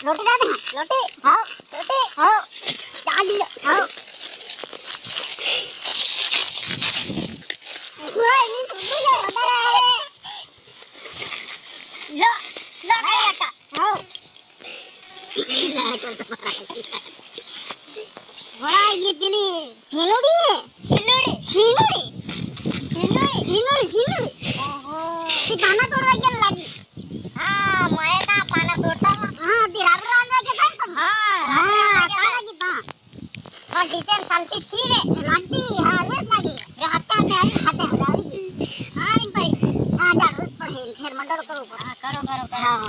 रोटी ला दे रोटी हां डाल दे हां ओए नी सुन ले उधर आ रे लो लो नहीं आता हां बड़ा ये पीली सीनुड़ी है सीनुड़ी ओहो ती पाना तोड़वा के लागी हां मैं ना पाना तोड़ता हां ती राबरा अंदर के था तुम हां काला की था और डिटेल सालती थी रे लगती हां रेत लगी ये हाथे हलावी हां इन भाई हां जा उस पर है फिर मंडर करो हां करो हां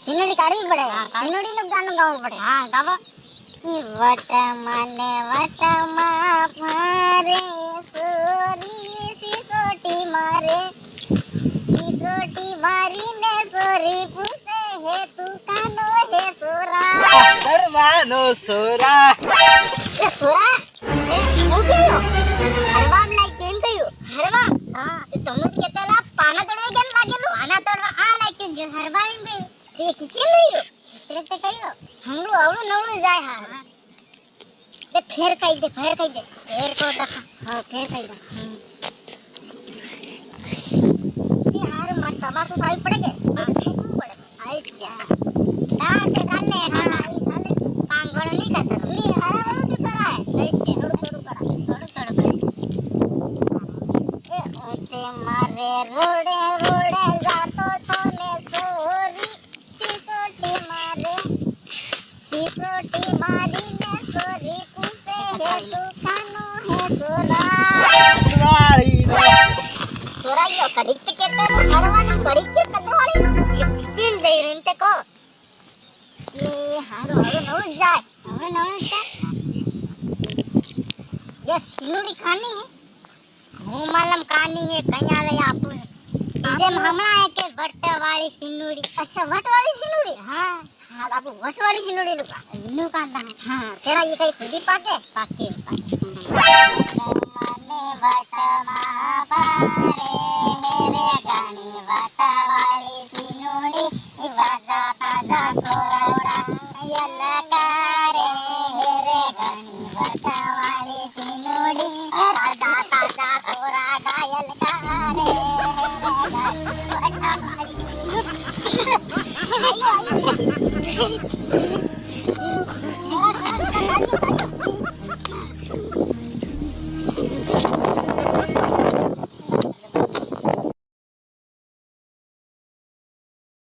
सीनुड़ी काढ़वी पड़े सीनुड़ी નું ગાનું ગાવું પડે हां ગાવો वट माने वट मा फारे सोरी सिसोटी मारे सिसोटी मारी ने सोरी पूछे हे तू कानो हे सोरा करवानो सोरा ए सोरा ए હું કયો હરવામ લાઈ કેમ કયો હરવા હા તમે કેતલા પાના તોડવા કેમ લાગેલું પાના તોડવા આ લાઈ કેમ જો હરવા એમ કયો તે કી કેમ કયો ત્રેસ તે કયો હમણું આવડું નવળું જાય હા તે ફેર કઈ દે ફેર કો દખા હા ફેર કઈ દે તે હાર માં તમાકુ ખાવી પડે કે ફેંકવું પડે આઈ ક્યાં કા તે ચાલે હા આઈ ચાલે કામ ઘણો નહીં કરતા ની હારાવાળું તો કરાય દઈશ કે થોડું કરાય એ ઓતે મારે રોડે રોડે જાતો તો ને સોરી સિસોટી મારે सिसोटी मारी ने सोरी पूछे हे तू कानो हे सोरा वाली नो सोरा यो कडिक ते केते हरवानु कडिक के कदवाली ये किचन दे रिंते को ये हारो नवळू जाय ये सिनुड़ी खानी है હું માલમ કાની હે કઈ આવે આપું જેમ હમણાં હે કે વટવાળી સિનુડી अच्छा वटवाली सिनुड़ी हां हां आपको वटवाली सिनुड़ी नु कांदा हां तेरा ये कई खुदी पाके माने वटमा पारे हेरे गानी वटवाली सिनुड़ी वाजा ताजा सोरा यलकारे हेरे गानी वटवाली सिनुड़ी वाजा ताजा सोरा गायल कारे हेरे गानी वटवाली सिनुड़ी